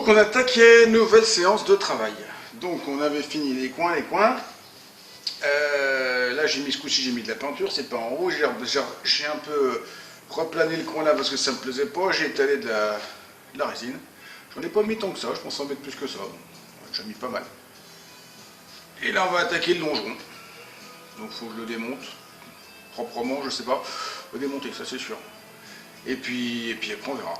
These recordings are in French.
Donc on attaquait nouvelle séance de travail. Donc on avait fini les coins. Là j'ai mis ce coup-ci, j'ai mis de la peinture, c'est pas en rouge. J'ai un peu replané le coin là parce que ça me plaisait pas. J'ai étalé de la résine. J'en ai pas mis tant que ça, je pense en mettre plus que ça. J'ai mis pas mal. Et là on va attaquer le longeron. Donc faut que je le démonte proprement, je sais pas. Faut démonter, ça c'est sûr. Et puis après on verra.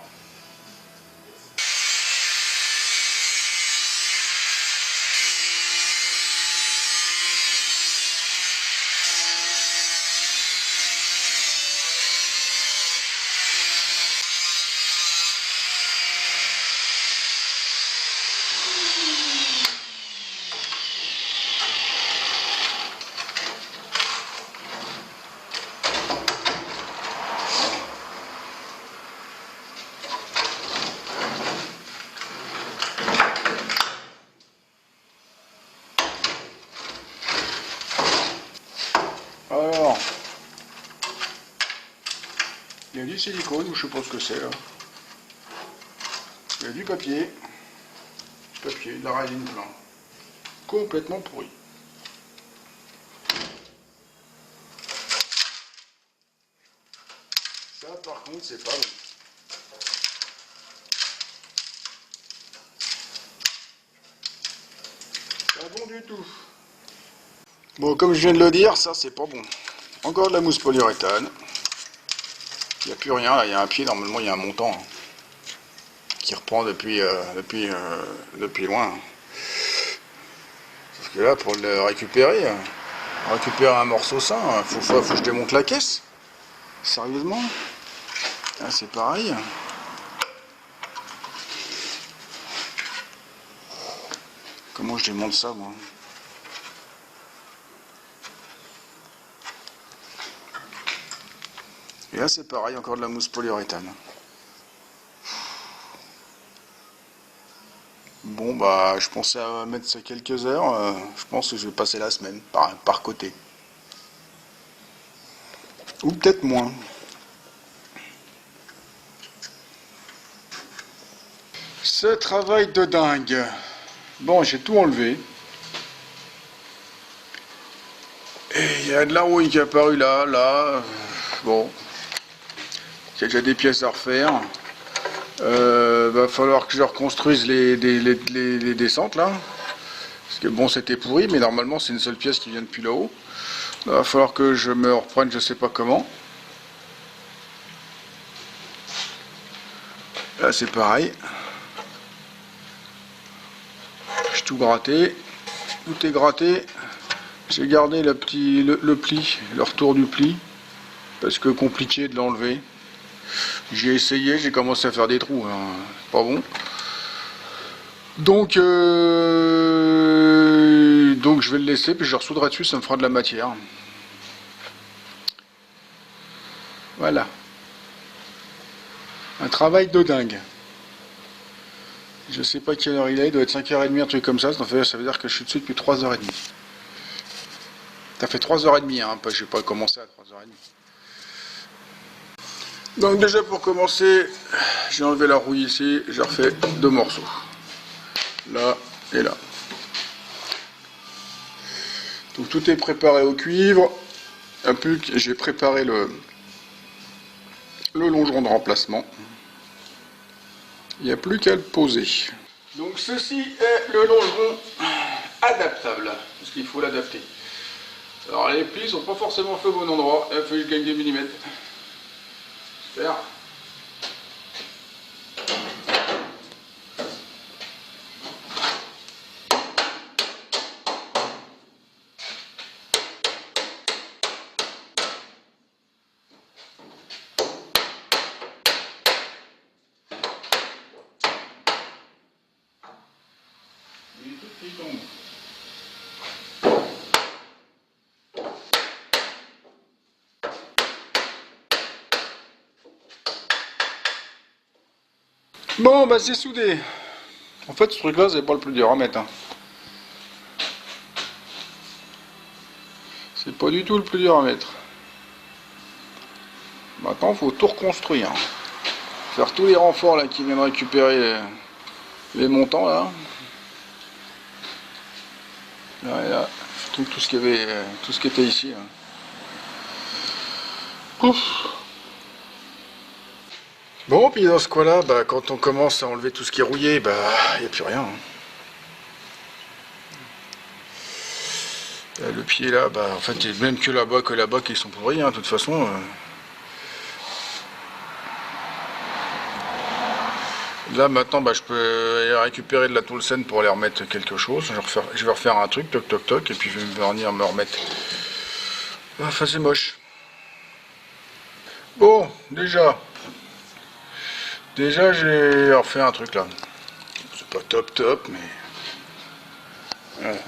Alors, il y a du silicone, ou je sais pas ce que c'est là. Il y a du papier, de la résine plein. Complètement pourri. Ça par contre c'est pas bon. Pas bon du tout. Bon, comme je viens de le dire, ça c'est pas bon. Encore de la mousse polyuréthane. Il n'y a plus rien, là il y a un pied, normalement il y a un montant hein, qui reprend depuis loin. Parce que là pour le récupérer un morceau sain, faut que je démonte la caisse. Sérieusement. Là c'est pareil. Comment je démonte ça moi? Et là c'est pareil, encore de la mousse polyuréthane. Bon bah je pensais à mettre ça quelques heures, je pense que je vais passer la semaine par côté. Ou peut-être moins. Ce travail de dingue. Bon, j'ai tout enlevé. Et il y a de la rouille qui est apparue là. Bon. Il y a déjà des pièces à refaire. Va falloir que je reconstruise les descentes là. Parce que bon, c'était pourri, mais normalement c'est une seule pièce qui vient depuis là-haut. Va falloir que je me reprenne, je sais pas comment. Là c'est pareil. J'ai tout gratté. Tout est gratté. J'ai gardé le pli, le retour du pli. Parce que compliqué de l'enlever. J'ai essayé, j'ai commencé à faire des trous. Hein. Pas bon. Donc je vais le laisser, puis je ressoudrerai dessus, ça me fera de la matière. Voilà. Un travail de dingue. Je sais pas quelle heure il est, il doit être 5h30, un truc comme ça. Ça veut dire que je suis dessus depuis 3h30. Ça fait 3h30, hein, j'ai pas commencé à 3h30. Donc déjà pour commencer, j'ai enlevé la rouille ici, j'ai refait 2 morceaux. Là et là. Donc tout est préparé au cuivre. J'ai préparé le longeron de remplacement. Il n'y a plus qu'à le poser. Donc ceci est le longeron adaptable, parce qu'il faut l'adapter. Alors les plis sont pas forcément faits au bon endroit, il faut que je gagne des millimètres. J'espère. Il est tout qui tombe. Bon bah c'est soudé. En fait ce truc là c'est pas le plus dur à mettre. Hein. C'est pas du tout le plus dur à mettre. Maintenant il faut tout reconstruire. Faire tous les renforts là qui viennent récupérer les montants là. Là, tout ce qu'il y avait, tout ce qui était ici. Là. Ouf. Bon, puis dans ce coin-là, bah, quand on commence à enlever tout ce qui est rouillé, bah, il n'y a plus rien. Hein. Le pied là, bah, en fait, il y a même que là-bas qui sont pourris, hein, de toute façon. Là maintenant bah, je peux récupérer de la tôle saine pour aller remettre quelque chose. Je vais refaire un truc, toc toc toc, et puis je vais venir me remettre. Enfin c'est moche. Bon, déjà j'ai refait un truc là. C'est pas top top, mais voilà.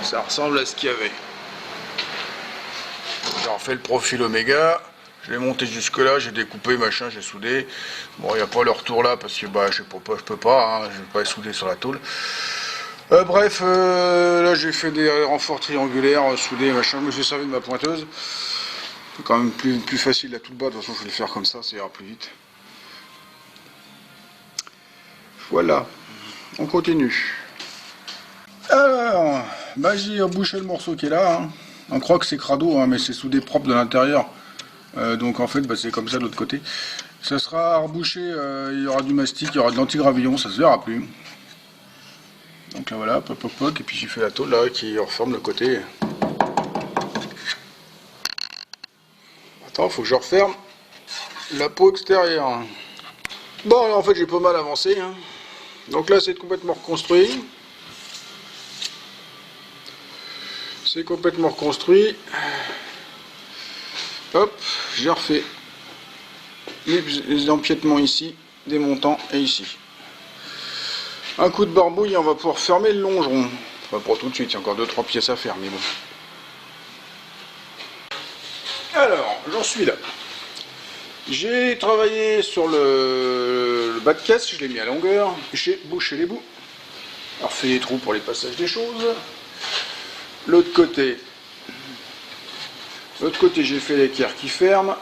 Ça ressemble à ce qu'il y avait. J'ai refait le profil Oméga. Je l'ai monté jusque là, j'ai découpé, machin, j'ai soudé. Bon, il n'y a pas le retour là parce que bah, je peux pas, hein, je vais pas souder sur la tôle. Bref, là j'ai fait des renforts triangulaires, soudés, machin. Je me suis servi de ma pointeuse. C'est quand même plus facile là tout le bas. De toute façon, je vais le faire comme ça ira plus vite. Voilà, on continue. Alors, bah, j'ai rebouché le morceau qui est là. Hein. On croit que c'est crado, hein, mais c'est soudé propre de l'intérieur. Donc en fait bah, c'est comme ça de l'autre côté. Ça sera rebouché, il y aura du mastic, il y aura de l'antigravillon, ça se verra plus. Donc là voilà, pop pop pop, et puis j'ai fait la tôle là qui reforme le côté. Attends, faut que je referme la peau extérieure. Bon là en fait j'ai pas mal avancé. Hein. Donc là c'est complètement reconstruit. C'est complètement reconstruit. Hop, j'ai refait les empiètements ici, des montants et ici. Un coup de barbouille et on va pouvoir fermer le longeron. Enfin pour tout de suite, il y a encore 2-3 pièces à faire, mais bon. Alors, j'en suis là. J'ai travaillé sur le bas de caisse, je l'ai mis à longueur, j'ai bouché les bouts. Alors fait les trous pour les passages des choses. L'autre côté, j'ai fait l'équerre qui ferme,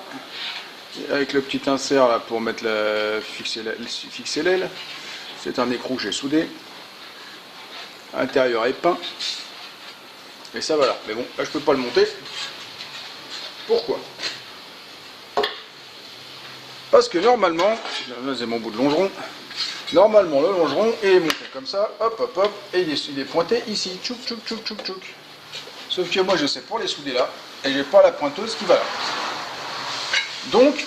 avec le petit insert là pour mettre fixer l'aile. C'est un écrou que j'ai soudé. Intérieur est peint. Et ça voilà. Mais bon, là je peux pas le monter. Pourquoi? Parce que normalement, là c'est mon bout de longeron. Normalement le longeron est monté comme ça, hop hop hop, et il est pointé ici, tchouk tchouk tchouk tchouk tchouk. Sauf que moi je sais pour les souder là, et j'ai pas la pointeuse qui va là. Donc,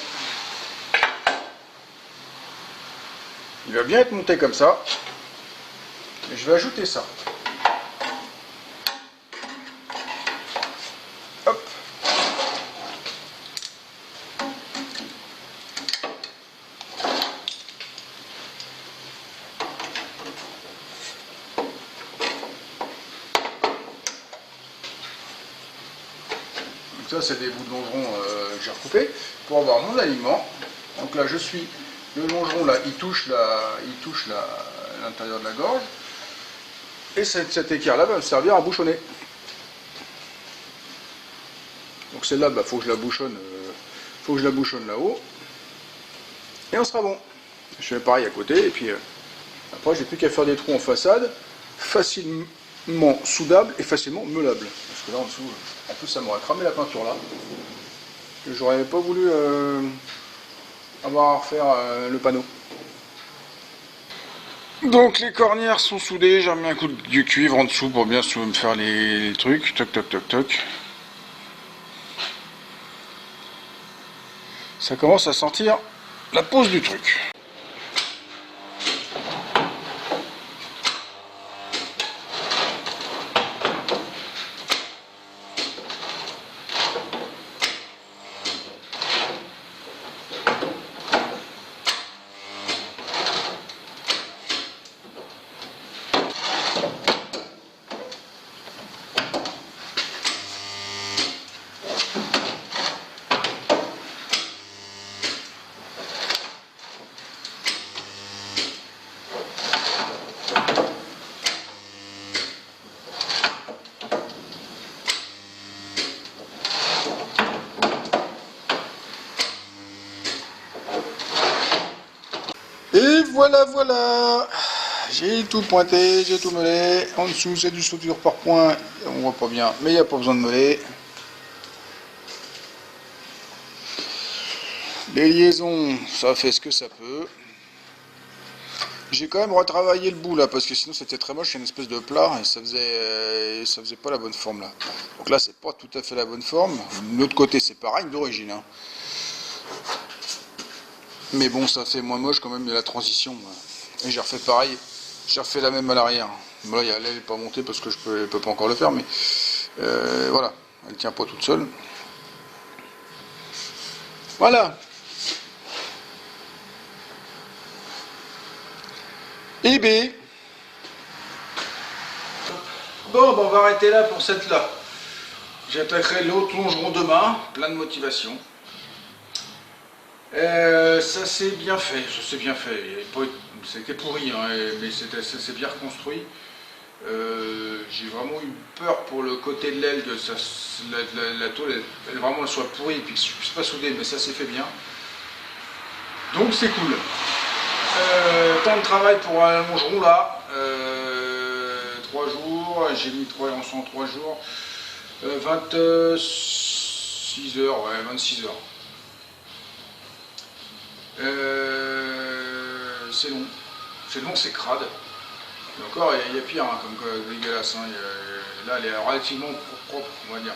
il va bien être monté comme ça, et je vais ajouter ça. Hop. Ça c'est des bouts de longeron que j'ai recoupés pour avoir mon alignement. Donc là je suis, le longeron là il touche l'intérieur de la gorge. Et cet équerre là va me servir à bouchonner. Donc celle-là, bah, faut que je la bouchonne là-haut. Et on sera bon. Je fais pareil à côté et puis après j'ai plus qu'à faire des trous en façade, facilement soudables et facilement meulables. Parce que là en dessous, en plus ça m'aurait cramé la peinture là. J'aurais pas voulu avoir à refaire le panneau. Donc les cornières sont soudées, j'ai remis un coup de cuivre en dessous pour bien me faire les trucs. Toc toc toc toc. Ça commence à sentir la pose du truc. voilà, voilà. J'ai tout pointé, j'ai tout meulé. En dessous, c'est du soudure par point. On voit pas bien, mais il n'y a pas besoin de meuler. Les liaisons, ça fait ce que ça peut. J'ai quand même retravaillé le bout là, parce que sinon c'était très moche, c'est une espèce de plat, et ça faisait pas la bonne forme là. Donc là, c'est pas tout à fait la bonne forme. De l'autre côté, c'est pareil d'origine. Hein. Mais bon, ça fait moins moche quand même de la transition. Et j'ai refait pareil. J'ai refait la même à l'arrière. Bon, là, elle n'est pas montée parce que je peux pas encore le faire, mais voilà. Elle tient pas toute seule. Voilà. Et B. Bon, on va arrêter là pour cette là. J'attaquerai l'autre longeron demain, plein de motivation. Ça s'est bien fait, c'était pourri, hein, mais ça s'est bien reconstruit. J'ai vraiment eu peur pour le côté de l'aile que la tôle elle soit pourrie et puis que je puisse pas souder, mais ça s'est fait bien. Donc c'est cool. Temps de travail pour un longeron là, 3 jours, j'ai mis 3 en 3 jours, 26 heures, ouais, 26 heures. C'est long, c'est crade. Et encore, il y a pire, hein, comme dégueulasse. Hein, là, elle est relativement propre, on va dire.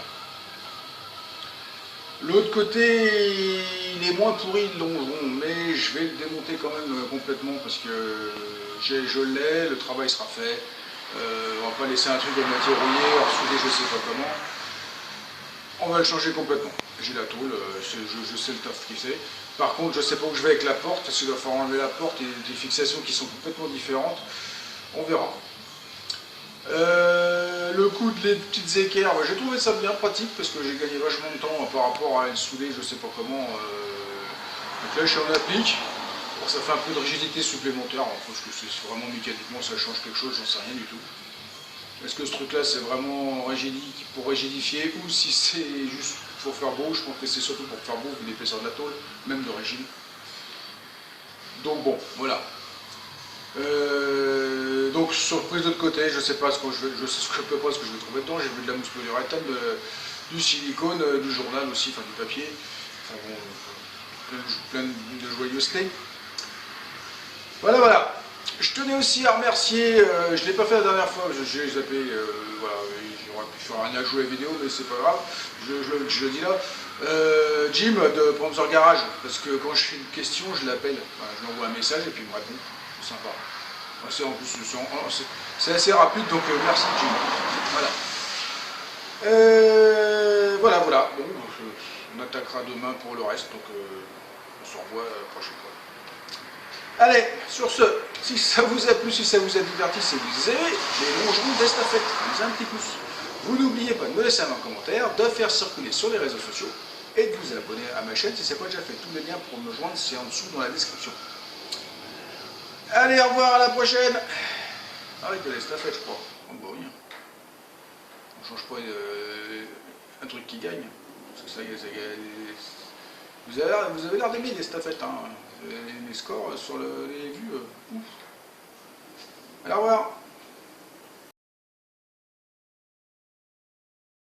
L'autre côté, il est moins pourri le longeron, mais je vais le démonter quand même complètement parce que je l'ai, le travail sera fait. On va pas laisser un truc à moitié rouillé, hors soudé, je sais pas comment. On va le changer complètement. J'ai la tôle, je sais le taf qu'il fait. Par contre, je sais pas où je vais avec la porte, parce qu'il va falloir enlever la porte et des fixations qui sont complètement différentes. On verra. Le coup des petites équerres, j'ai trouvé ça bien pratique parce que j'ai gagné vachement de temps par rapport à une soudée, je sais pas comment. Donc là, je suis en applique. Bon, ça fait un peu de rigidité supplémentaire. Alors, je pense que c'est vraiment mécaniquement, ça change quelque chose, j'en sais rien du tout. Est-ce que ce truc-là, c'est vraiment pour rigidifier ou si c'est juste pour faire beau? Je pense que c'est surtout pour faire beau, vu l'épaisseur de la tôle, même d'origine. Donc bon, voilà. Donc surprise de l'autre côté, je sais pas ce que je sais pas ce que je vais trouver dedans. J'ai vu de la mousse polyuréthane, du silicone, du journal aussi, enfin du papier, enfin bon, plein de joyeuseté. Voilà, voilà. Je tenais aussi à remercier, je ne l'ai pas fait la dernière fois, j'ai zappé, voilà, j'aurais pu faire un ajout à la vidéo, mais c'est pas grave, je le dis là. Jim de Panzer Garage, parce que quand je fais une question, je l'appelle, enfin, je lui envoie un message et puis il me répond, c'est sympa. En plus, c'est assez rapide, donc merci Jim. Voilà. Voilà. Bon, on attaquera demain pour le reste, donc on se revoit la prochaine fois. Allez, sur ce, si ça vous a plu, si ça vous a diverti, si vous aimez les longerons d'estafette, mettez un petit pouce. Vous n'oubliez pas de me laisser un commentaire, de faire circuler sur les réseaux sociaux et de vous abonner à ma chaîne si ce n'est pas déjà fait. Tous les liens pour me joindre, c'est en dessous dans la description. Allez, au revoir, à la prochaine. Avec de l'estafette, je crois. Oh, bah oui. On change pas un truc qui gagne. Parce que ça vous avez l'air d'aimer l'estafette, hein. Les scores sur les vues. Ouf. Alors, au revoir.